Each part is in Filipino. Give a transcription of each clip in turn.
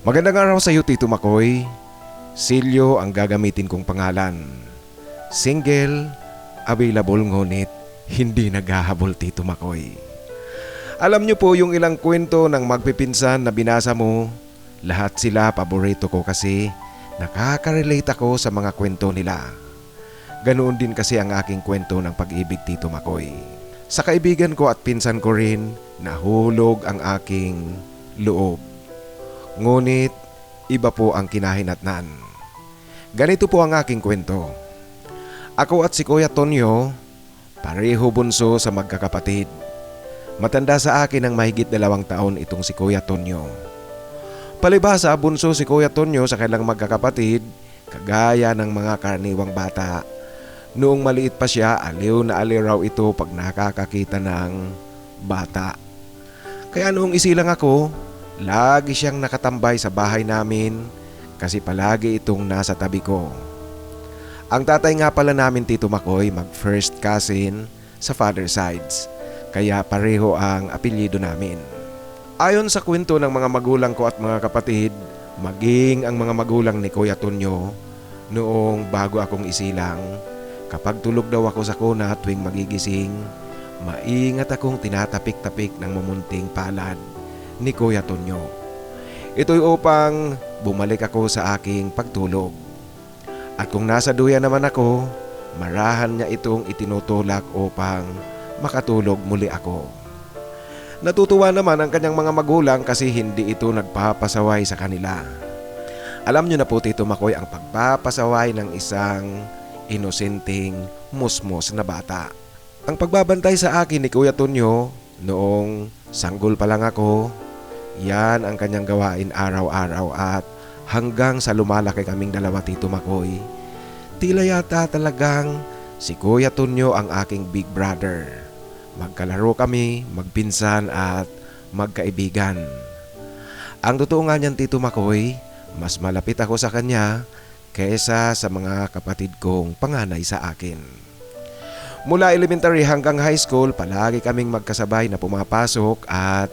Magandang araw sa iyo, Tito Makoy. Silyo ang gagamitin kong pangalan. Single, available ngunit hindi naghahabol, Tito Makoy. Alam niyo po yung ilang kwento ng magpipinsan na binasa mo, lahat sila paborito ko kasi nakaka-relate ako sa mga kwento nila. Ganoon din kasi ang aking kwento ng pag-ibig, Tito Makoy. Sa kaibigan ko at pinsan ko rin, nahulog ang aking loob. Ngunit iba po ang kinahinatnan. Ganito po ang aking kwento. Ako at si Kuya Tonyo, pareho bunso sa magkakapatid. Matanda sa akin ng mahigit 2 taon itong si Kuya Tonyo. Palibhasa, bunso si Kuya Tonyo sa kailang magkakapatid, kagaya ng mga karaniwang bata. Noong maliit pa siya, aliw na aliw raw ito pag nakakakita ng bata. Kaya noong isilang ako, lagi siyang nakatambay sa bahay namin kasi palagi itong nasa tabi ko. Ang tatay nga pala namin, Tito Makoy, mag-first cousin sa father sides, kaya pareho ang apelyido namin. Ayon sa kwento ng mga magulang ko at mga kapatid, maging ang mga magulang ni Kuya Tonyo, noong bago akong isilang, kapag tulog daw ako sa kuna tuwing magigising, maingat akong tinatapik-tapik ng mamunting palad ni Kuya Tonyo. Ito'y upang bumalik ako sa aking pagtulog. At kung nasa duya naman ako, marahan niya itong itinutulak upang makatulog muli ako. Natutuwa naman ang kanyang mga magulang kasi hindi ito nagpapasaway sa kanila. Alam niyo na po, Tito Makoy, ang pagpapasaway ng isang inosenteng musmos na bata. Ang pagbabantay sa akin ni Kuya Tonyo noong sanggol pa lang ako, yan ang kanyang gawain araw-araw at hanggang sa lumalaki kaming dalawa, Tito Makoy. Tila yata talagang si Kuya Tonyo ang aking big brother. Magkalaro kami, magpinsan at magkaibigan. Ang totoo nga niyan, Tito Makoy, mas malapit ako sa kanya kaysa sa mga kapatid kong panganay sa akin. Mula elementary hanggang high school, palagi kaming magkasabay na pumapasok at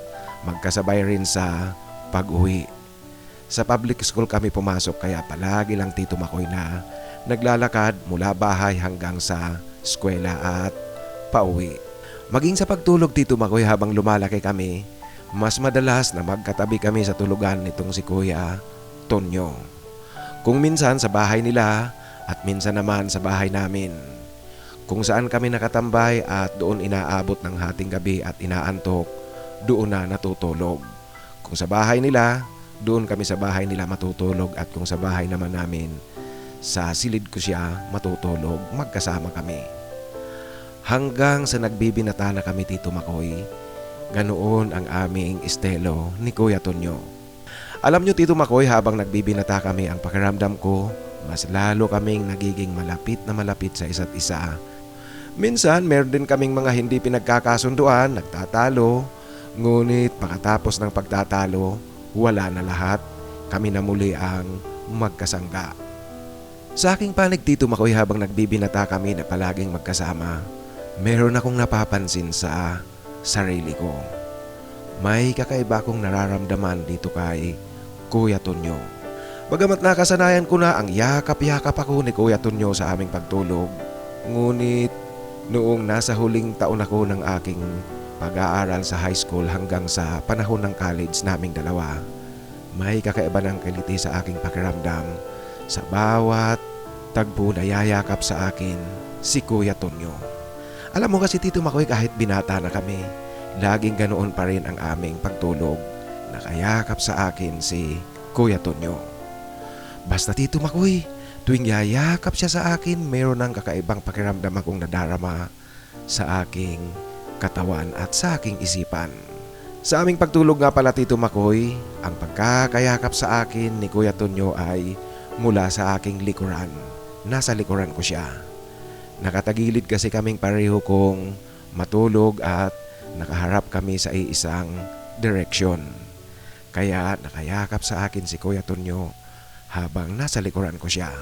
magkasabay rin sa pag-uwi. Sa public school kami pumasok kaya palagi lang, Tito Makoy, na naglalakad mula bahay hanggang sa eskwela at pauwi. Maging sa pagtulog, Tito Makoy, habang lumalaki kami, mas madalas na magkatabi kami sa tulugan nitong si Kuya Tonyo. Kung minsan sa bahay nila at minsan naman sa bahay namin. Kung saan kami nakatambay at doon inaabot ng hating gabi at inaantok, doon na natutulog. Kung sa bahay nila, doon kami sa bahay nila matutulog at kung sa bahay naman namin, sa silid ko siya matutulog, magkasama kami. Hanggang sa nagbibinata na kami, Tito Makoy, ganoon ang aming estilo ni Kuya Tonyo. Alam nyo, Tito Makoy, habang nagbibinata kami, ang pakiramdam ko, mas lalo kaming nagiging malapit na malapit sa isa't isa. Minsan, meron din kaming mga hindi pinagkakasunduan, nagtatalo, ngunit pagkatapos ng pagtatalo, wala na lahat, kami na muli ang magkasangga. Sa aking panig, Tito Makoy, habang nagbibinata kami na palaging magkasama, meron akong napapansin sa sarili ko. May kakaiba akong nararamdaman dito kay Kuya Tonyo. Bagamat nakasanayan ko na ang yakap-yakap ako ni Kuya Tonyo sa aming pagtulog, ngunit noong nasa huling taon ako ng aking pag-aaral sa high school hanggang sa panahon ng college naming dalawa, may kakaiba ng kiliti sa aking pakiramdam sa bawat tagpo na yayakap sa akin si Kuya Tonyo. Alam mo kasi, Tito Makoy, kahit binata na kami, laging ganoon pa rin ang aming pagtulog, nakayakap sa akin si Kuya Tonyo. Basta, Tito Makoy, tuwing yayakap siya sa akin, meron ng kakaibang pakiramdam akong nadarama sa aking katawan at sa aking isipan. Sa aming pagtulog nga pala, Tito Makoy, ang pagkakayakap sa akin ni Kuya Tonyo ay mula sa aking likuran. Nasa likuran ko siya. Nakatagilid kasi kaming pareho kong matulog at nakaharap kami sa iisang direksyon. Kaya nakayakap sa akin si Kuya Tonyo habang nasa likuran ko siya.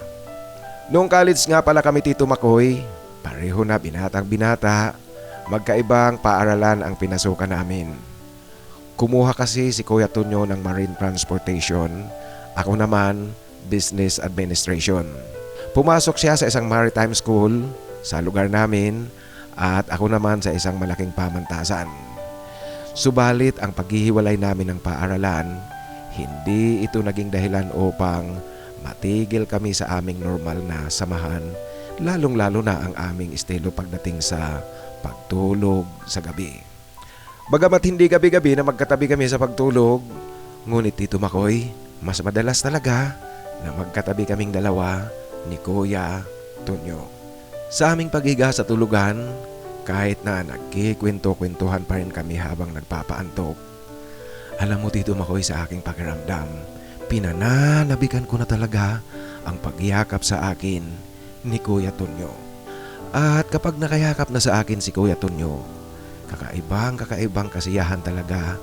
Noong college nga pala kami, Tito Makoy, pareho na binatang binata, magkaibang paaralan ang pinasukan namin. Kumuha kasi si Kuya Tonyo ng Marine Transportation, ako naman Business Administration. Pumasok siya sa isang maritime school sa lugar namin at ako naman sa isang malaking pamantasan. Subalit ang paghihiwalay namin ng paaralan, hindi ito naging dahilan upang matigil kami sa aming normal na samahan, lalong-lalo na ang aming estilo pagdating sa pagtulog sa gabi. Bagamat hindi gabi-gabi na magkatabi kami sa pagtulog, ngunit Tito Makoy, mas madalas talaga na magkatabi kaming dalawa ni Kuya Tonyo. Sa aming paghiga sa tulugan, kahit na nagkikwento-kwentuhan pa rin kami habang nagpapaantok, alam mo Tito Makoy, sa aking pakiramdam, pinananabikan ko na talaga ang pagyakap sa akin ni Kuya Tonyo. At kapag nakayakap na sa akin si Kuya Tonyo, kakaibang kasiyahan talaga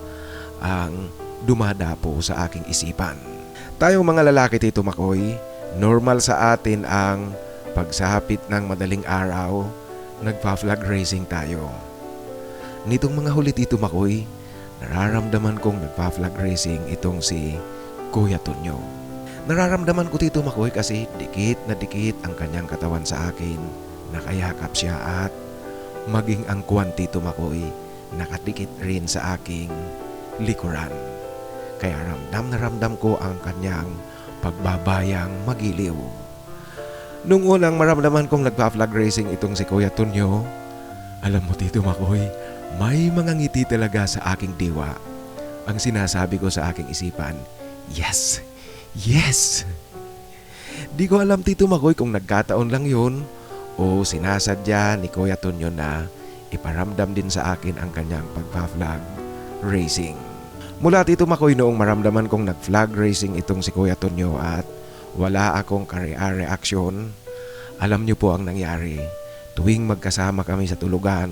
ang dumadapo sa aking isipan. Tayong mga lalaki Tito Makoy, normal sa atin ang pagsapit ng madaling araw, nagpa-flag racing tayo. Nitong mga huli Tito Makoy, nararamdaman kong nagpa-flag racing itong si Kuya Tonyo. Nararamdaman ko Tito Makoy kasi dikit na dikit ang kanyang katawan sa akin, nakayakap siya at maging ang kuwan Tito Makoy nakadikit rin sa aking likuran. Kaya ramdam na ramdam ko ang kanyang pagbabayang magiliw. Nung unang maramdaman kong nagpa-flag racing itong si Kuya Tonyo, alam mo Tito Makoy, may mga ngiti talaga sa aking diwa. Ang sinasabi ko sa aking isipan, yes! Yes! Di ko alam Tito Makoy kung nagkataon lang yun o sinasadya ni Kuya Tonyo na iparamdam din sa akin ang kanyang pagpa-flag racing. Mula Tito Makoy noong maramdaman kong nag-flag racing itong si Kuya Tonyo at wala akong reaksyon, alam niyo po ang nangyari. Tuwing magkasama kami sa tulugan,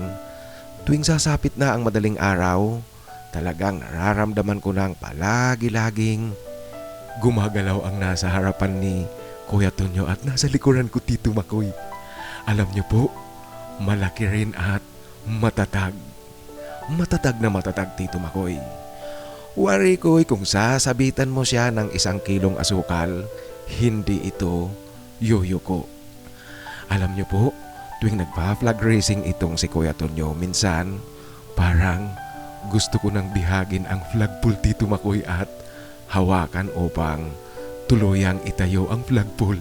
tuwing sasapit na ang madaling araw, talagang nararamdaman ko nang palagi-laging gumagalaw ang nasa harapan ni Kuya Tonyo at nasa likuran ko Tito Makoy. Alam niyo po, malaki rin at matatag. Matatag na matatag Tito Makoy. Worry ko kung sasabitan mo siya ng 1 kilong asukal, hindi ito yuyuko. Alam niyo po, tuwing nagpa-flag racing itong si Kuya Tonyo, minsan parang gusto ko nang bihagin ang flagpole Tito Makoy at hawakan upang tuluyang itayo ang flagpole.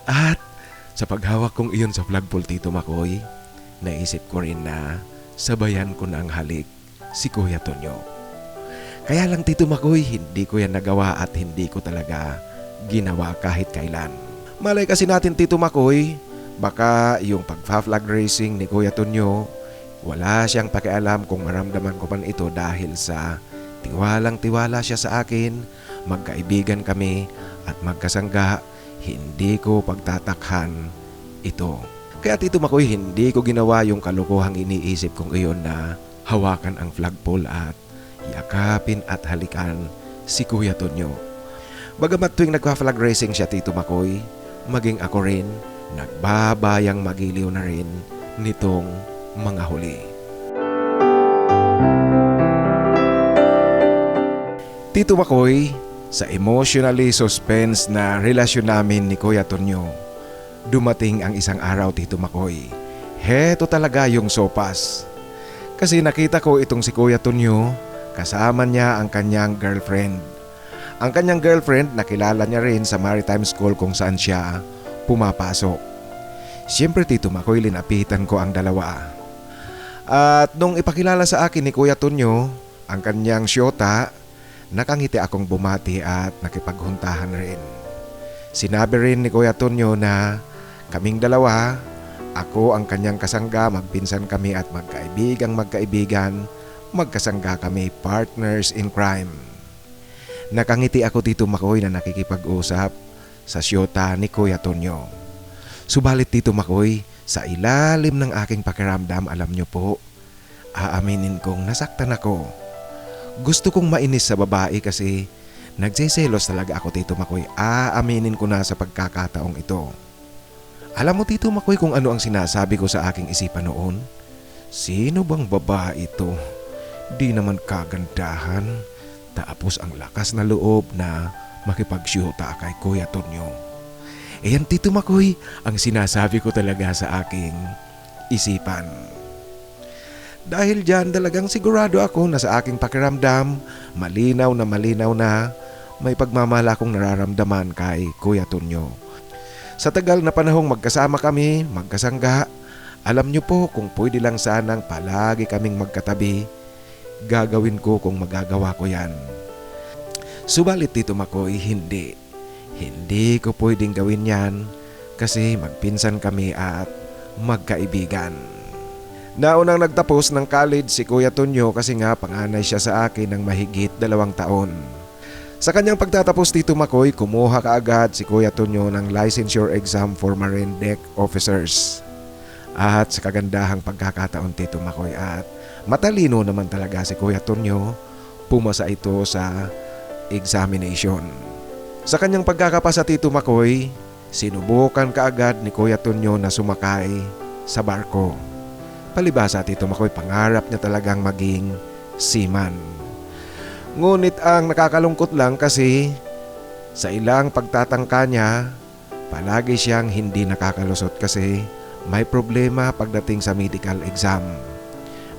At sa paghawak kong iyon sa flagpole Tito Makoy, naisip ko rin na sabayan ko ng halik si Kuya Tonyo. Kaya lang Tito Makoy, hindi ko yan nagawa at hindi ko talaga ginawa kahit kailan. Malay kasi natin Tito Makoy, baka yung pagpa-flag racing ni Kuya Tonyo, wala siyang pakialam kung maramdaman ko man ito dahil sa tiwalang-tiwala siya sa akin, magkaibigan kami at magkasangga, hindi ko pagtatakhan ito. Kaya Tito Makoy, hindi ko ginawa yung kalokohang iniisip kong iyon na hawakan ang flagpole at yakapin at halikan si Kuya Tonyo. Bagamat tuwing nagpa-flag racing siya Tito Makoy, maging ako rin, nagbabayang magiliw na rin nitong mga huli. Tito Makoy, sa emotionally suspense na relasyon namin ni Kuya Tonyo, dumating ang isang araw Tito Makoy. Heto talaga yung sopas. Kasi nakita ko itong si Kuya Tonyo, kasama niya ang kanyang girlfriend. Ang kanyang girlfriend nakilala niya rin sa maritime school kung saan siya pumapasok. Siyempre Tito Makoy, linapitan ko ang dalawa. At nung ipakilala sa akin ni Kuya Tonyo ang kanyang syota, nakangiti akong bumati at nakipaghuntahan rin. Sinabi rin ni Kuya Tonyo na kaming dalawa, ako ang kanyang kasangga, magpinsan kami at magkaibigan, magkasangga kami, partners in crime. Nakangiti ako Tito Makoy na nakikipag-usap sa syota ni Kuya Tonyo. Subalit Tito Makoy, sa ilalim ng aking pakiramdam, alam niyo po, aaminin kong nasaktan ako. Gusto kong mainis sa babae kasi nagsiselos talaga ako Tito Makoy. Aaminin ko na sa pagkakataong ito. Alam mo Tito Makoy kung ano ang sinasabi ko sa aking isipan noon? Sino bang babae ito? Di naman kagandahan, tapos ang lakas na loob na makipagsyuta kay Kuya Tonyo. Ayan Tito Makoy, ang sinasabi ko talaga sa aking isipan. Dahil dyan talagang sigurado ako na sa aking pakiramdam, malinaw na may pagmamahal akong nararamdaman kay Kuya Tonyo. Sa tagal na panahong magkasama kami, magkasangga, alam niyo po kung pwede lang sanang palagi kaming magkatabi, gagawin ko kung magagawa ko yan. Subalit Tito Makoy, hindi ko pwedeng gawin yan kasi magpinsan kami at magkaibigan. Naunang nagtapos ng college si Kuya Tonyo kasi nga panganay siya sa akin ng mahigit 2 taon. Sa kanyang pagtatapos Tito Makoy, kumuha kaagad si Kuya Tonyo ng licensure exam for Marine Deck Officers. At sa kagandahang pagkakataon Tito Makoy at matalino naman talaga si Kuya Tonyo, pumasa ito sa examination. Sa kanyang pagkakapasa Tito Makoy, sinubukan kaagad ni Kuya Tonyo na sumakay sa barko. Palibhasa Tito Makoy, pangarap niya talagang maging seaman. Ngunit ang nakakalungkot lang kasi sa ilang pagtatangka niya, palagi siyang hindi nakakalusot kasi may problema pagdating sa medical exam.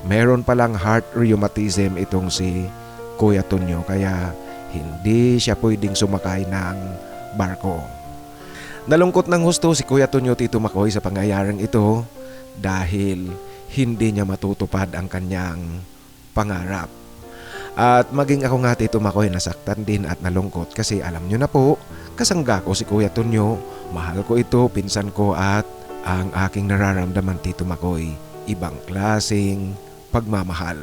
Meron palang heart rheumatism itong si Kuya Tonyo kaya hindi siya pwedeng sumakay ng barko. Nalungkot ng husto si Kuya Tonyo Tito Makoy sa pangyayaring ito dahil hindi niya matutupad ang kanyang pangarap. At maging ako nga Tito Makoy, nasaktan din at nalungkot kasi alam nyo na po, kasangga ko si Kuya Tonyo, mahal ko ito, pinsan ko at ang aking nararamdaman Tito Makoy, ibang klaseng pagmamahal.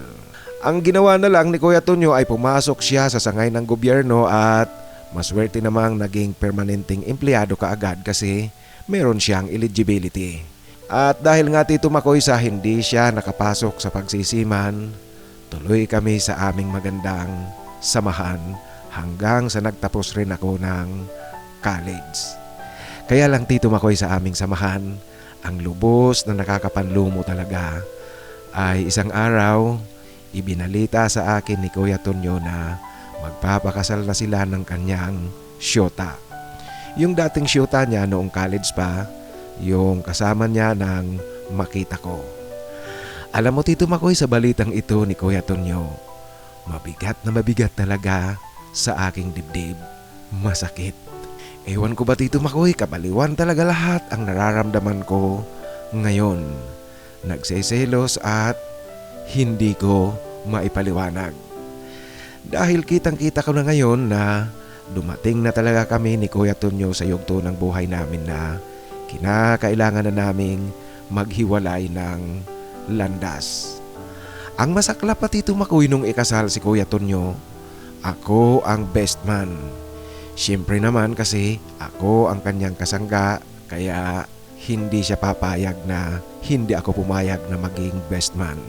Ang ginawa na lang ni Kuya Tonyo ay pumasok siya sa sangay ng gobyerno at maswerte namang naging permanenteng empleyado kaagad kasi meron siyang eligibility. At dahil nga Tito Makoy sa hindi siya nakapasok sa pagsisiman, tuloy kami sa aming magandang samahan hanggang sa nagtapos rin ako ng college. Kaya lang Tito Makoy sa aming samahan, ang lubos na nakakapanlumo talaga ay isang araw, ibinalita sa akin ni Kuya Tonyo na magpapakasal na sila ng kanyang syota. Yung dating syota niya noong college pa, yung kasama niya ng makita ko. Alam mo Tito Makoy, sa balitang ito ni Kuya Tonyo, mabigat na mabigat talaga sa aking dibdib. Masakit. Ewan ko ba Tito Makoy, kabaliwan talaga lahat ang nararamdaman ko ngayon. Nagseselos at hindi ko maipaliwanag. Dahil kitang-kita ko na ngayon na dumating na talaga kami ni Kuya Tonyo sa yugto ng buhay namin na kinakailangan na naming maghiwalay ng landas. Ang masaklap pa Tito Makoy nung ikasal si Kuya Tonyo, ako ang best man. Siyempre naman kasi ako ang kanyang kasangga kaya hindi siya papayag na hindi ako pumayag na maging best man.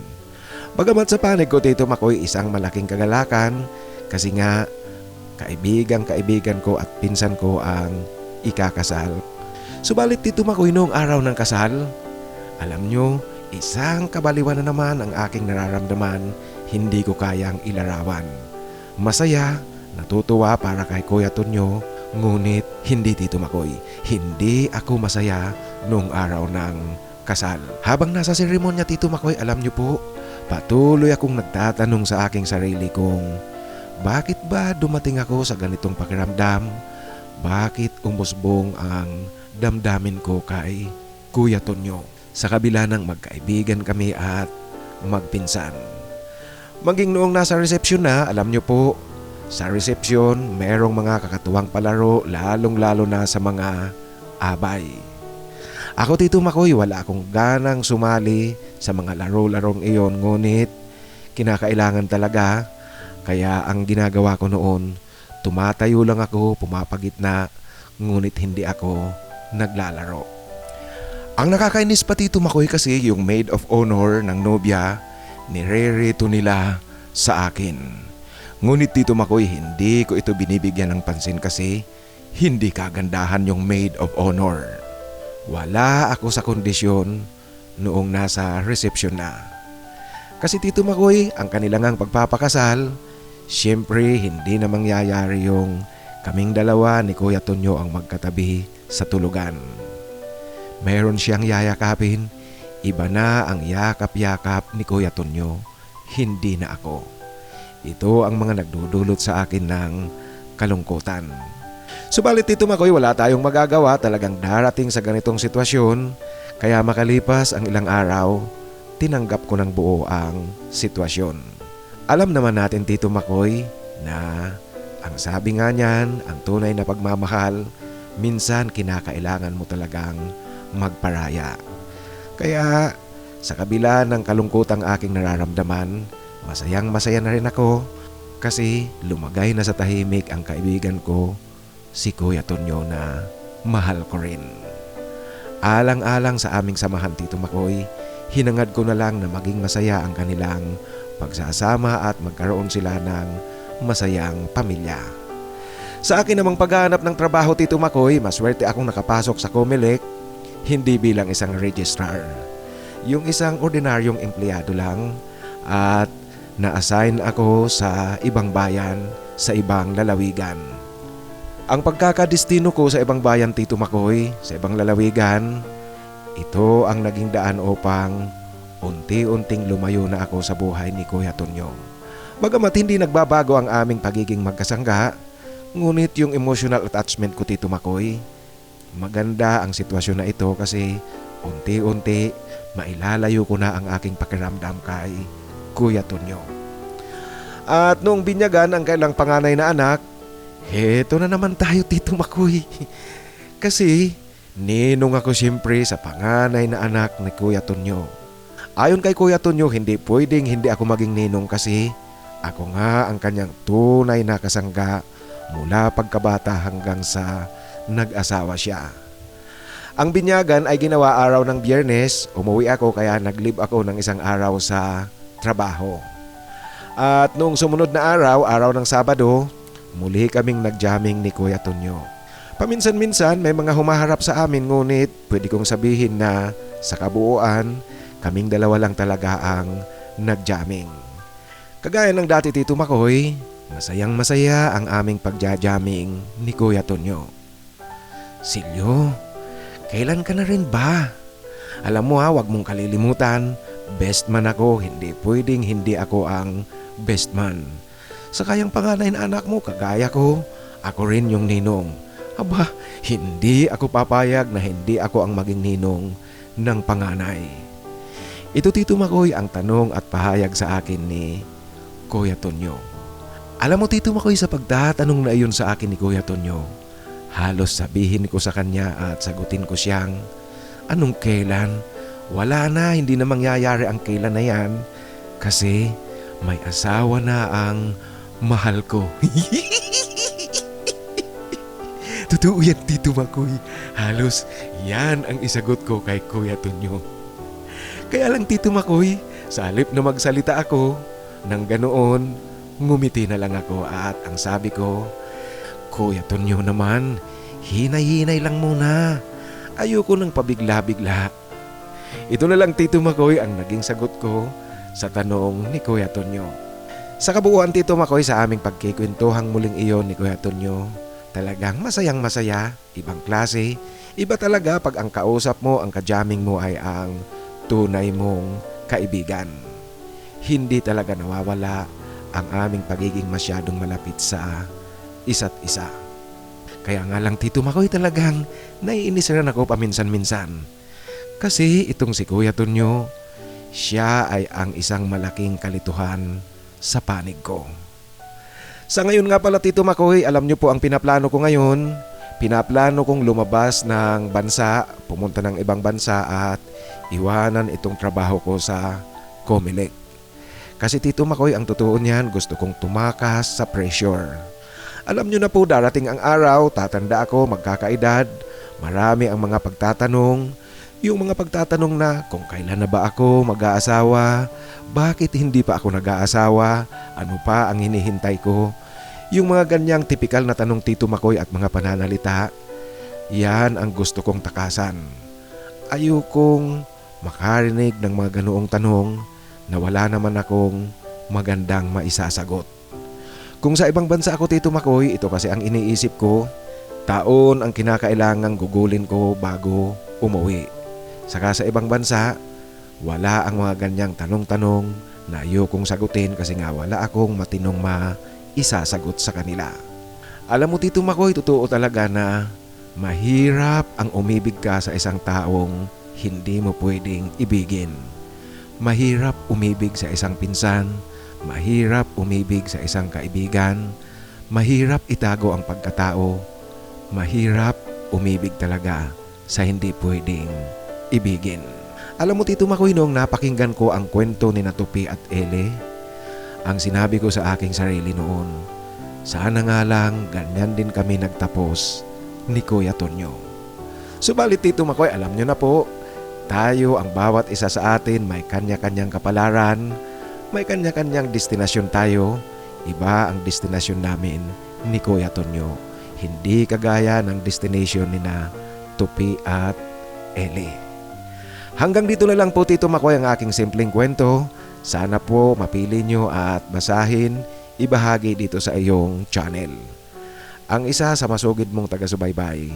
Bagamat sa panig ko Tito Makoy isang malaking kagalakan kasi nga kaibigan ko at pinsan ko ang ikakasal. Subalit Tito Makoy noong araw ng kasal, alam nyo, isang kabaliwan na naman ang aking nararamdaman, hindi ko kayang ilarawan. Masaya, natutuwa para kay Kuya Tonyo, ngunit hindi Tito Makoy, hindi ako masaya noong araw ng kasal. Habang nasa seremonya Tito Makoy, alam nyo po, patuloy akong nagtatanong sa aking sarili kung bakit ba dumating ako sa ganitong pakiramdam? Bakit umusbong ang damdamin ko kay Kuya Tonyo? Sa kabila ng magkaibigan kami at magpinsan. Maging noong nasa resepsyon na, alam nyo po, sa resepsyon merong mga kakatuwang palaro lalong-lalo na sa mga abay. Ako Tito Makoy, wala akong ganang sumali sa mga laro-larong iyon ngunit kinakailangan talaga kaya ang ginagawa ko noon, tumatayo lang ako, pumapagitna ngunit hindi ako naglalaro. Ang nakakainis pa Tito Makoy kasi yung maid of honor ng nobya, nirerito nila sa akin. Ngunit Tito Makoy, hindi ko ito binibigyan ng pansin kasi hindi kagandahan yung maid of honor. Wala ako sa kondisyon noong nasa reception na. Kasi Tito Makoy, ang kanilang pagpapakasal, siyempre hindi na mangyayari yung kaming dalawa ni Kuya Tonyo ang magkatabi sa tulugan. Meron siyang yayakapin, iba na ang yakap-yakap ni Kuya Tonyo, hindi na ako. Ito ang mga nagdudulot sa akin ng kalungkutan. Subalit Tito Makoy, wala tayong magagawa, talagang darating sa ganitong sitwasyon, kaya makalipas ang ilang araw, tinanggap ko ng buo ang sitwasyon. Alam naman natin Tito Makoy na ang sabi nga niyan, ang tunay na pagmamahal, minsan kinakailangan mo talagang magparaya. Kaya sa kabila ng kalungkutang aking nararamdaman, masayang masaya na rin ako kasi lumagay na sa tahimik ang kaibigan ko, si Kuya Tonyo na mahal ko rin. Alang-alang sa aming samahan Tito Makoy, hinangad ko na lang na maging masaya ang kanilang pagsasama at magkaroon sila ng masayang pamilya. Sa akin namang paghahanap ng trabaho Tito Makoy, maswerte akong nakapasok sa Comelec, hindi bilang isang registrar. Yung isang ordinaryong empleyado lang at na-assign ako sa ibang bayan, sa ibang lalawigan. Ang pagkakadestino ko sa ibang bayan Tito Makoy, sa ibang lalawigan, ito ang naging daan upang unti-unting lumayo na ako sa buhay ni Kuya Tonyo. Bagamat hindi nagbabago ang aming pagiging magkasangga, ngunit yung emotional attachment ko Tito Makoy, maganda ang sitwasyon na ito kasi unti-unti mailalayo ko na ang aking pakiramdam kay Kuya Tonyo. At noong binyagan ang kailang panganay na anak, heto na naman tayo Tito Makoy. Kasi ninong ako siyempre sa panganay na anak ni Kuya Tonyo. Ayon kay Kuya Tonyo, hindi pwedeng hindi ako maging ninong kasi ako nga ang kanyang tunay na kasangga mula pagkabata hanggang sa nag-asawa siya. Ang binyagan ay ginawa araw ng Biyernes, umuwi ako kaya nag-leave ako ng isang araw sa trabaho. At noong sumunod na araw, araw ng Sabado, muli kaming nag-jamming ni Kuya Tonyo. Paminsan-minsan may mga humaharap sa amin ngunit pwede kong sabihin na sa kabuuan, kaming dalawa lang talaga ang nag-jamming. Kagaya ng dati Tito Makoy, masayang masaya ang aming pagja-jamming ni Kuya Tonyo. Silyo, kailan ka na rin ba? Alam mo wag mong kalilimutan, best man ako, hindi pwedeng hindi ako ang best man. Sa kayang panganay na anak mo, kagaya ko, ako rin yung ninong. Aba, hindi ako papayag na hindi ako ang maging ninong ng panganay. Ito Tito Makoy ang tanong at pahayag sa akin ni Kuya Tonyo. Alam mo Tito Makoy, sa pagtatanong na iyon sa akin ni Kuya Tonyo, halos sabihin ko sa kanya at sagutin ko siyang, anong kailan? Wala na, hindi na mangyayari ang kailan na yan kasi may asawa na ang mahal ko. Totoo yan Tito Makoy. Halos yan ang isagot ko kay Kuya Tonyo. Kaya lang Tito Makoy, sa halip na magsalita ako, nang ganoon, ngumiti na lang ako at ang sabi ko, Kuya Tonyo naman, hinay-hinay lang muna. Ayoko nang pabigla-bigla. Ito na lang Tito Makoy ang naging sagot ko sa tanong ni Kuya Tonyo. Sa kabuuan Tito Makoy, sa aming pagkikwentuhang muling iyon ni Kuya Tonyo, talagang masayang masaya, ibang klase. Iba talaga pag ang kausap mo, ang kajamming mo ay ang tunay mong kaibigan. Hindi talaga nawawala ang aming pagiging masyadong malapit sa isa't isa. Kaya nga lang Tito Makoy, talagang naiinis rin ako paminsan-minsan. Kasi itong si Kuya Tonyo, siya ay ang isang malaking kalituhan sa panig ko. Sa ngayon nga pala Tito Makoy, alam niyo po ang pinaplano ko ngayon. Pinaplano kong lumabas ng bansa, pumunta ng ibang bansa at iwanan itong trabaho ko sa Comelec. Kasi Tito Makoy, ang totoo niyan, gusto kong tumakas sa pressure. Alam niyo na po, darating ang araw, tatanda ako, magkakaedad, marami ang mga pagtatanong, yung mga pagtatanong na kung kailan na ba ako mag-aasawa, bakit hindi pa ako nag-aasawa, ano pa ang hinihintay ko. Yung mga ganyang tipikal na tanong Tito Makoy at mga pananalita, yan ang gusto kong takasan. Ayokong makarinig ng mga ganoong tanong na wala naman akong magandang maisasagot. Kung sa ibang bansa ako, Tito Makoy, ito kasi ang iniisip ko, taon ang kinakailangang gugulin ko bago umuwi. Saka sa ibang bansa, wala ang mga ganyang tanong-tanong na ayokong sagutin kasi nga wala akong matinong maisasagot sa kanila. Alam mo, Tito Makoy, totoo talaga na mahirap ang umibig ka sa isang taong hindi mo pwedeng ibigin. Mahirap umibig sa isang pinsan, mahirap umibig sa isang kaibigan, mahirap itago ang pagkatao, mahirap umibig talaga sa hindi pwedeng ibigin. Alam mo, Tito Makoy, nung napakinggan ko ang kwento ni Tupi at Ele, ang sinabi ko sa aking sarili noon, sana nga lang ganyan din kami nagtapos ni Kuya Tonyo. Subalit, Tito Makoy, alam nyo na po, tayo ang bawat isa sa atin may kanya-kanyang kapalaran, may kanya-kanyang destinasyon tayo. Iba ang destinasyon namin ni Kuya Tonyo. Hindi kagaya ng destination ni Tupi at Eli. Hanggang dito na lang po, Tito Makoy, ang aking simpleng kwento. Sana po mapili nyo at basahin, ibahagi dito sa iyong channel. Ang isa sa masugid mong taga-subaybay,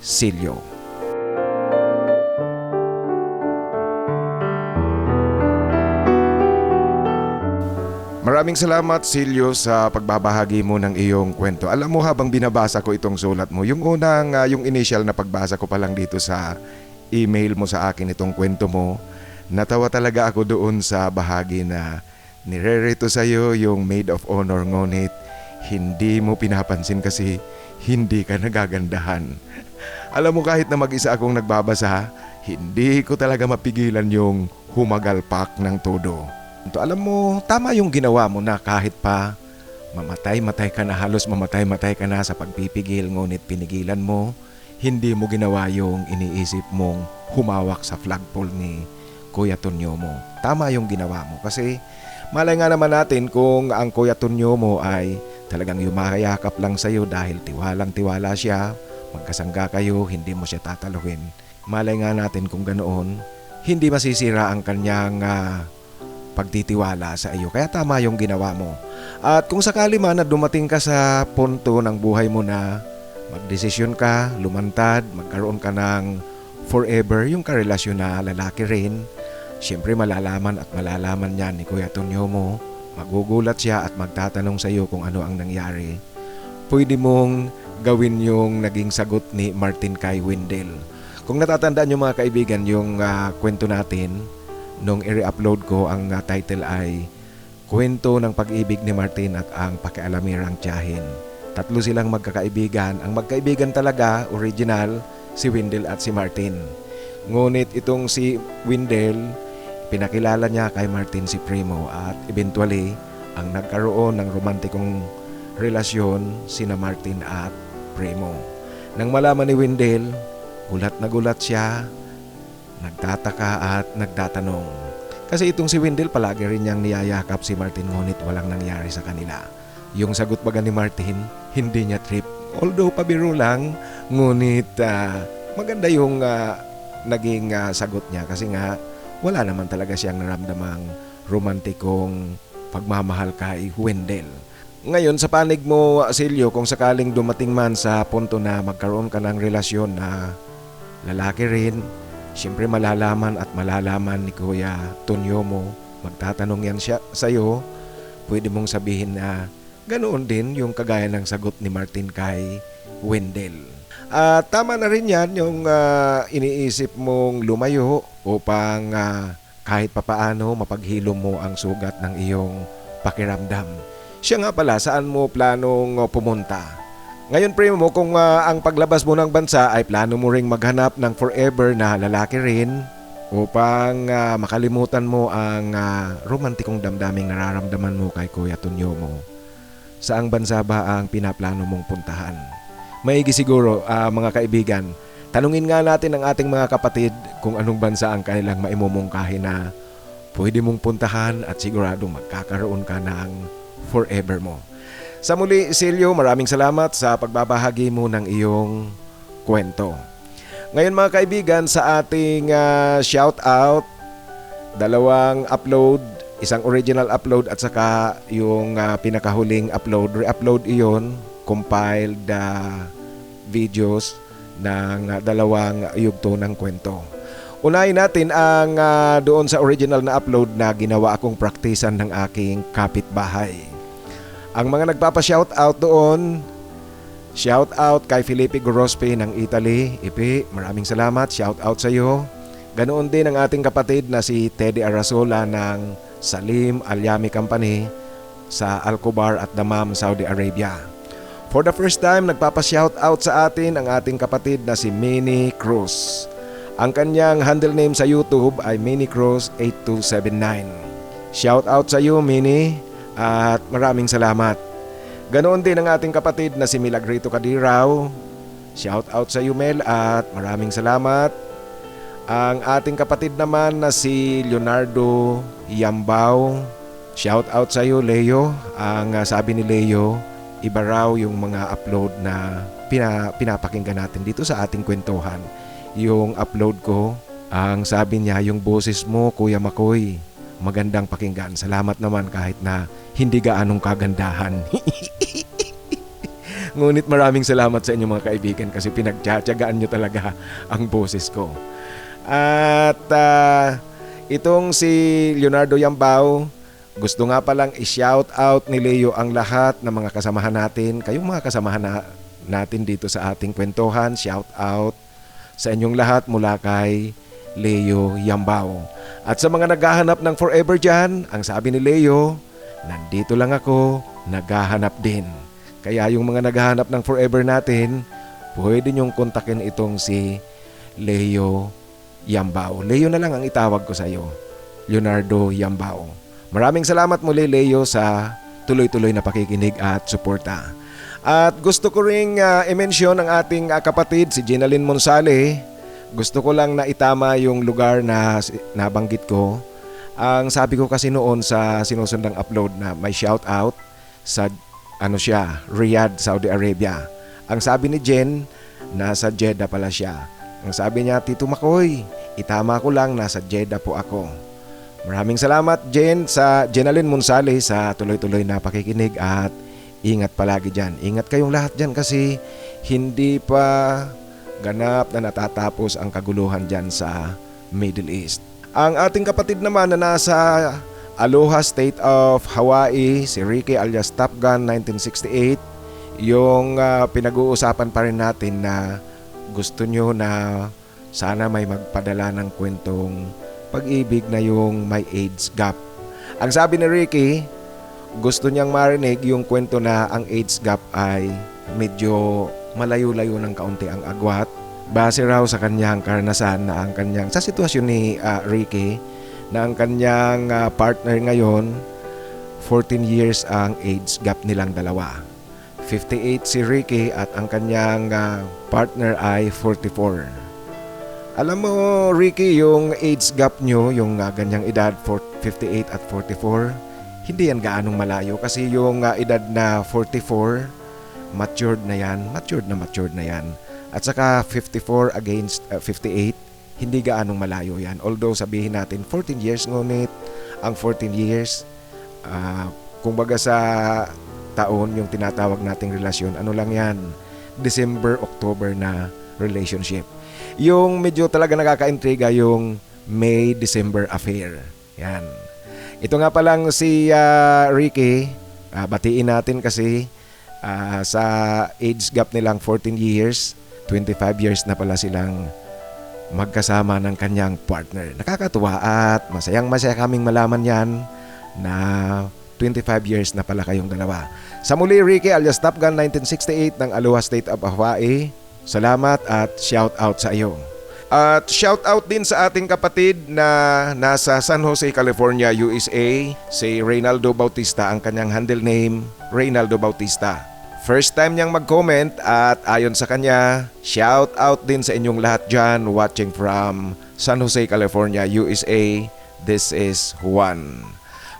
Silyo. Maraming salamat, Silyo, sa pagbabahagi mo ng iyong kwento. Alam mo, habang binabasa ko itong sulat mo, yung yung initial na pagbasa ko pa lang dito sa email mo sa akin itong kwento mo, natawa talaga ako doon sa bahagi na nirerito sa'yo yung maid of honor, ngunit hindi mo pinapansin kasi hindi ka nagagandahan. Alam mo, kahit na mag-isa akong nagbabasa, hindi ko talaga mapigilan yung humagalpak ng todo. Alam mo, tama yung ginawa mo na kahit pa mamatay-matay ka na, halos mamatay-matay ka na sa pagpipigil, ngunit pinigilan mo, hindi mo ginawa yung iniisip mong humawak sa flagpole ni Kuya Tonyo mo. Tama yung ginawa mo kasi malay nga naman natin kung ang Kuya Tonyo mo ay talagang yumayakap lang sa'yo dahil tiwalang-tiwala siya, magkasangga kayo, hindi mo siya tataluhin. Malay nga natin kung ganoon, hindi masisira ang kanyang pagtitiwala sa iyo. Kaya tama yung ginawa mo. At kung sakali man na dumating ka sa punto ng buhay mo na magdesisyon ka, lumantad, magkaroon ka ng forever, yung karelasyon na lalaki rin, siyempre malalaman at malalaman niya ni Kuya Tonyo mo, magugulat siya at magtatanong sa iyo kung ano ang nangyari. Pwede mong gawin yung naging sagot ni Martin kay Wendell. Kung natatandaan nyo, mga kaibigan, yung kwento natin, nung i-upload ko, ang title ay Kwento ng Pag-ibig ni Martin at ang Pakialamirang Tiyahin. Tatlo silang magkakaibigan. Ang magkaibigan talaga, original, si Wendell at si Martin. Ngunit itong si Wendell, pinakilala niya kay Martin si Primo at eventually, ang nagkaroon ng romantikong relasyon sina Martin at Primo. Nang malaman ni Wendell, gulat na gulat siya, nagtataka at nagtatanong. Kasi itong si Wendell palagi rin niyang niyayakap si Martin, ngunit walang nangyari sa kanila. Yung sagot baga ni Martin, hindi niya trip. Although pabiro lang, ngunit maganda yung naging sagot niya kasi nga wala naman talaga siyang naramdamang romantikong pagmamahal kay Wendell. Ngayon, sa panig mo, Silyo, kung sakaling dumating man sa punto na magkaroon ka ng relasyon na lalaki rin, siyempre malalaman at malalaman ni Kuya Tonyo mo, magtatanong yan siya sa'yo, pwede mong sabihin na ganoon din yung kagaya ng sagot ni Martin kay Wendell. Tama na rin yan yung iniisip mong lumayo upang kahit papaano mapaghilom mo ang sugat ng iyong pakiramdam. Siya nga pala, saan mo planong pumunta? Ngayon, Primo, kung ang paglabas mo ng bansa ay plano mo ring maghanap ng forever na lalaki rin upang makalimutan mo ang romantikong damdaming nararamdaman mo kay Kuya Tonyo mo, saang bansa ba ang pinaplano mong puntahan? Maigi siguro, mga kaibigan, tanungin nga natin ang ating mga kapatid kung anong bansa ang kanilang maimumungkahi na pwede mong puntahan at siguradong magkakaroon ka ng forever mo. Sa muli, Silyo, maraming salamat sa pagbabahagi mo ng iyong kwento. Ngayon, mga kaibigan, sa ating shout out, 2 upload isang original upload at saka yung pinakahuling upload, re-upload iyon, compiled videos ng dalawang yugto ng kwento. Unahin natin ang doon sa original na upload na ginawa akong praktisan ng aking kapitbahay. Ang mga nagpapa-shoutout doon, shoutout kay Felipe Gorospe ng Italy. Ipi, maraming salamat, shoutout sa iyo. Ganoon din ang ating kapatid na si Teddy Arasola ng Salim Al-Yami Company sa Al-Kubar at Dammam, Saudi Arabia. For the first time, nagpapa-shoutout sa atin ang ating kapatid na si Minnie Cruz. Ang kanyang handle name sa YouTube ay Minnie Cruz 8279. Shoutout sa iyo, Minnie, at maraming salamat. Ganoon din ang ating kapatid na si Milagrito Kadiraw. Shoutout sa iyo, Mel, at maraming salamat. Ang ating kapatid naman na si Leonardo Yambao. Shoutout sa iyo, Leo. Ang sabi ni Leo, iba raw yung mga upload na pinapakinggan natin dito sa ating kwentuhan. Yung upload ko, ang sabi niya, yung boses mo, Kuya Makoy, magandang pakinggan. Salamat naman kahit na hindi gaanong kagandahan. Ngunit maraming salamat sa inyo mga kaibigan kasi pinagtsatsagaan nyo talaga ang boses ko. At itong si Leonardo Yambao, gusto nga palang i-shout out ni Leo ang lahat ng mga kasamahan natin. Kayong mga kasamahan natin dito sa ating kwentuhan, shout out sa inyong lahat mula kay Leo Yambao. At sa mga naghahanap ng forever dyan, ang sabi ni Leo, nandito lang ako, naghahanap din. Kaya yung mga naghahanap ng forever natin, pwede nyong kontakin itong si Leo Yambao. Leo na lang ang itawag ko sa iyo, Leonardo Yambao. Maraming salamat muli, Leo, sa tuloy-tuloy na pakikinig at suporta. At gusto ko ring i-mention ang ating kapatid, si Ginalyn Monsale. Gusto ko lang na itama yung lugar na nabanggit ko. Ang sabi ko kasi noon sa sinusundang upload na may shout out sa Riyadh, Saudi Arabia. Ang sabi ni Jen, nasa Jeddah pala siya. Ang sabi niya, Tito Makoy, itama ko lang, nasa Jeddah po ako. Maraming salamat, Jen, sa Ginalyn Monsale sa tuloy-tuloy na pakikinig at ingat palagi dyan. Ingat kayong lahat dyan kasi hindi pa ganap na natatapos ang kaguluhan dyan sa Middle East. Ang ating kapatid naman na nasa Aloha State of Hawaii, si Ricky alias Top Gun 1968, yung pinag-uusapan pa rin natin na gusto nyo na sana may magpadala ng kwentong pag-ibig na yung may AIDS gap. Ang sabi ni Ricky, gusto niyang marinig yung kwento na ang AIDS gap ay medyo malayo-layo ng kaunti ang agwat. Base raw sa kanyang karanasan na ang kanyang, sa sitwasyon ni Ricky, na ang kanyang partner ngayon, 14 years ang age gap nilang dalawa. 58 si Ricky at ang kanyang partner ay 44. Alam mo, Ricky, yung age gap nyo, yung ganyang edad, 58 at 44, hindi yan gaanong malayo kasi yung edad na 44, matured na yan. At saka 54 against 58, hindi gaanong malayo yan. Although sabihin natin 14 years, ngunit ang 14 years, kumbaga sa taon, yung tinatawag nating relasyon, ano lang yan, December, October na relationship. Yung medyo talaga nakaka-intriga yung May-December affair. Yan. Ito nga palang si Ricky, batiin natin kasi sa age gap nilang 14 years, 25 years na pala silang magkasama ng kanyang partner. Nakakatuwa at masayang-masaya kaming malaman yan na 25 years na pala kayong dalawa. Sa muli, Ricky alias Top Gun 1968 ng Aloha State of Hawaii, salamat at shout out sa iyo. At shout out din sa ating kapatid na nasa San Jose, California, USA, si Reynaldo Bautista. Ang kanyang handle name, Reynaldo Bautista. First time niyang mag-comment at ayon sa kanya, shout out din sa inyong lahat dyan watching from San Jose, California, USA. This is Juan.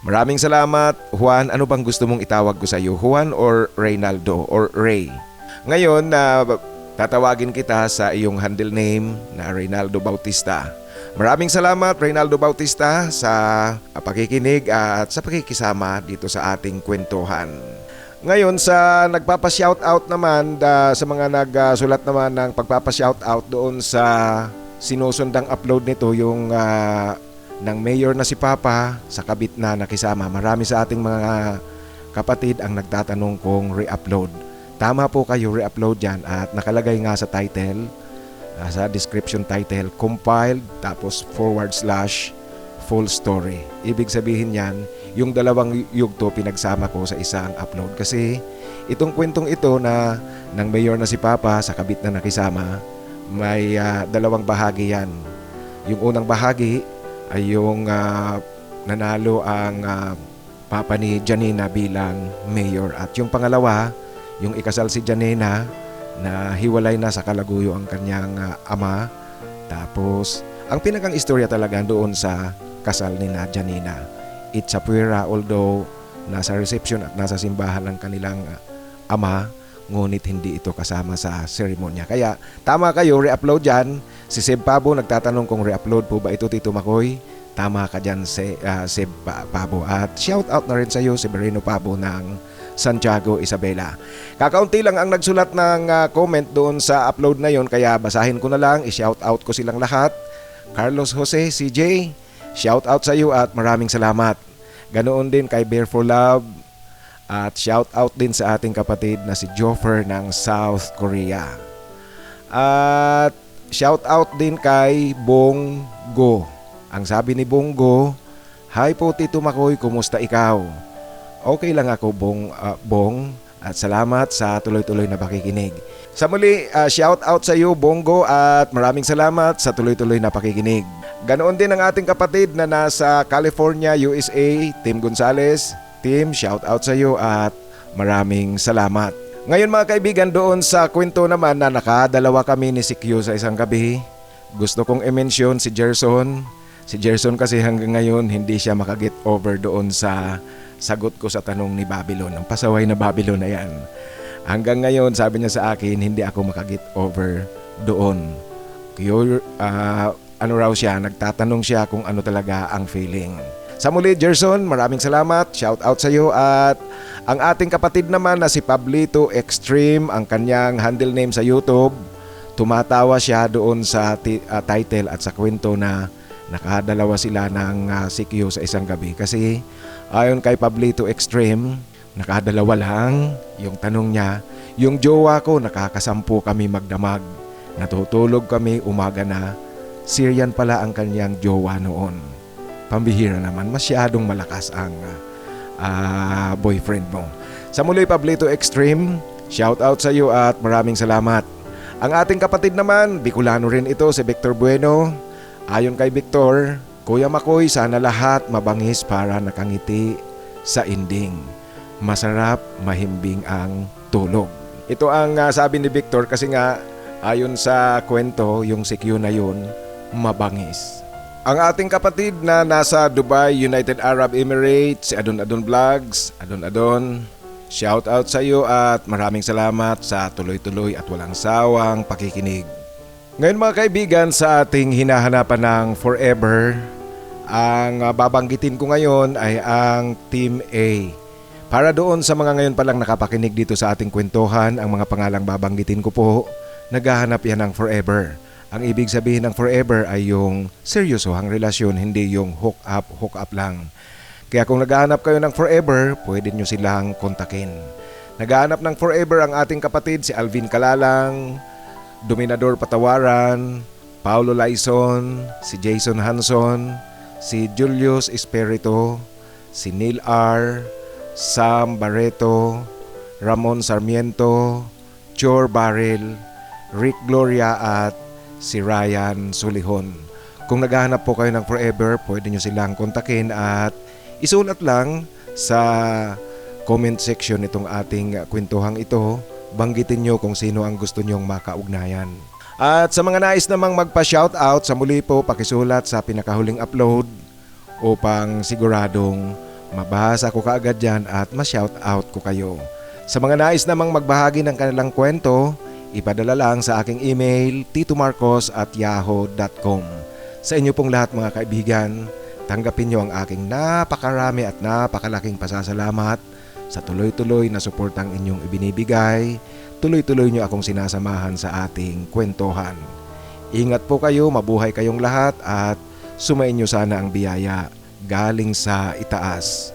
Maraming salamat, Juan. Ano bang gusto mong itawag ko sa iyo? Juan or Reynaldo or Ray? Ngayon, tatawagin kita sa iyong handle name na Reynaldo Bautista. Maraming salamat Reynaldo Bautista sa pakikinig at sa pakikisama dito sa ating kwentuhan. Ngayon sa nagpapa-shoutout naman sa mga nagsulat naman ng pagpapa-shoutout doon sa sinusundang upload nito yung ng mayor na si Papa sa kabit na nakisama. Marami sa ating mga kapatid ang nagtatanong kung re-upload. Tama po kayo, re-upload yan at nakalagay nga sa title, sa description title, compiled tapos / full story. Ibig sabihin yan, yung dalawang yugto pinagsama ko sa isang upload kasi itong kwentong ito na ng mayor na si Papa sa kabit na nakisama may dalawang bahagi yan. Yung unang bahagi ay yung nanalo ang Papa ni Janina bilang mayor at yung pangalawa yung ikasal si Janina na hiwalay na sa kalaguyo ang kanyang ama. Tapos ang pinakang istorya talaga doon sa kasal ni Janina. It's a puwera although nasa reception at nasa simbahan ng kanilang ama, ngunit hindi ito kasama sa seremonya. Kaya tama kayo, re-upload dyan. Si Seb Pabo nagtatanong kung re-upload po ba ito Tito Makoy. Tama ka dyan Seb Pabo. At shout out na rin sa iyo si Berino Pabo ng Santiago, Isabela. Kakaunti lang ang nagsulat ng comment doon sa upload na yon, kaya basahin ko na lang, i-shout out ko silang lahat. Carlos Jose, CJ, shout out sa iyo at maraming salamat. Ganoon din kay Bear for Love at shout out din sa ating kapatid na si Joffer ng South Korea. At shout out din kay Bonggo. Ang sabi ni Bonggo, "Hi po Tito Makoy, kumusta ikaw?" Okay lang ako Bong at salamat sa tuloy-tuloy na pakikinig. Sa muli, shout out sa iyo Bonggo at maraming salamat sa tuloy-tuloy na pakikinig. Ganoon din ang ating kapatid na nasa California, USA, Tim Gonzales. Tim, shout out sa iyo at maraming salamat. Ngayon mga kaibigan, doon sa kwento naman na nakadalawa kami ni CQ sa isang gabi, gusto kong i-mention si Gerson. Si Gerson kasi hanggang ngayon hindi siya makaget over doon sa sagot ko sa tanong ni Babylon. Ang pasaway na Babylon na yan. Hanggang ngayon sabi niya sa akin hindi ako makaget over doon. Ano raw siya, nagtatanong siya kung ano talaga ang feeling. Sa muli, Gerson, maraming salamat. Shout out sa iyo at ang ating kapatid naman na si Pablito Extreme, ang kanyang handle name sa YouTube, tumatawa siya doon sa title at sa kwento na nakadalawa sila ng CQ sa isang gabi. Kasi ayon kay Pablito Extreme, nakadalawa lang. Yung tanong niya, yung jowa ko nakakasampu kami magdamag. Natutulog kami umaga na. Syrian pala ang kanyang jowa noon. Pambihira naman, masyadong malakas ang boyfriend mo. Sa muli Pablito Extreme, shout out sa iyo at maraming salamat. Ang ating kapatid naman, Bicolano rin ito, si Victor Bueno. Ayon kay Victor, Kuya Makoy, sana lahat mabangis para nakangiti sa ending. Masarap, mahimbing ang tulog. Ito ang sabi ni Victor kasi nga ayon sa kwento, yung CQ na yun, mabangis. Ang ating kapatid na nasa Dubai, United Arab Emirates, si Adon Adon Vlogs, Adon, shout out sa iyo at maraming salamat sa tuloy-tuloy at walang sawang pakikinig. Ngayon mga kaibigan, sa ating hinahanapan ng forever, ang babanggitin ko ngayon ay ang Team A. Para doon sa mga ngayon palang nakapakinig dito sa ating kwentuhan, ang mga pangalang babanggitin ko po, naghahanap yan ng forever. Ang ibig sabihin ng forever ay yung seryosohang relasyon, hindi yung hook up lang. Kaya kung naghahanap kayo ng forever, pwede nyo silang kontakin. Naghahanap ng forever ang ating kapatid si Alvin Kalalang, Dominador Patawaran, Paulo Laison, si Jason Hanson, si Julius Espirito, si Neil R., Sam Barreto, Ramon Sarmiento, Chor Barrel, Rick Gloria at si Ryan Sulihon. Kung naghahanap po kayo ng forever, pwede nyo silang kontakin at isulat lang sa comment section itong ating kwentuhang ito. Banggitin nyo kung sino ang gusto nyong makaugnayan. At sa mga nais namang magpa-shoutout, sa muli po pakisulat sa pinakahuling upload upang siguradong mabasa ko kaagad yan at ma-shoutout ko kayo. Sa mga nais namang magbahagi ng kanilang kwento, ipadala lang sa aking email titomarcos@yahoo.com. Sa inyo pong lahat mga kaibigan, tanggapin nyo ang aking napakarami at napakalaking pasasalamat sa tuloy-tuloy na suportang inyong ibinibigay. Tuloy-tuloy nyo akong sinasamahan sa ating kwentuhan. Ingat po kayo, mabuhay kayong lahat at sumainyo sana ang biyaya galing sa itaas.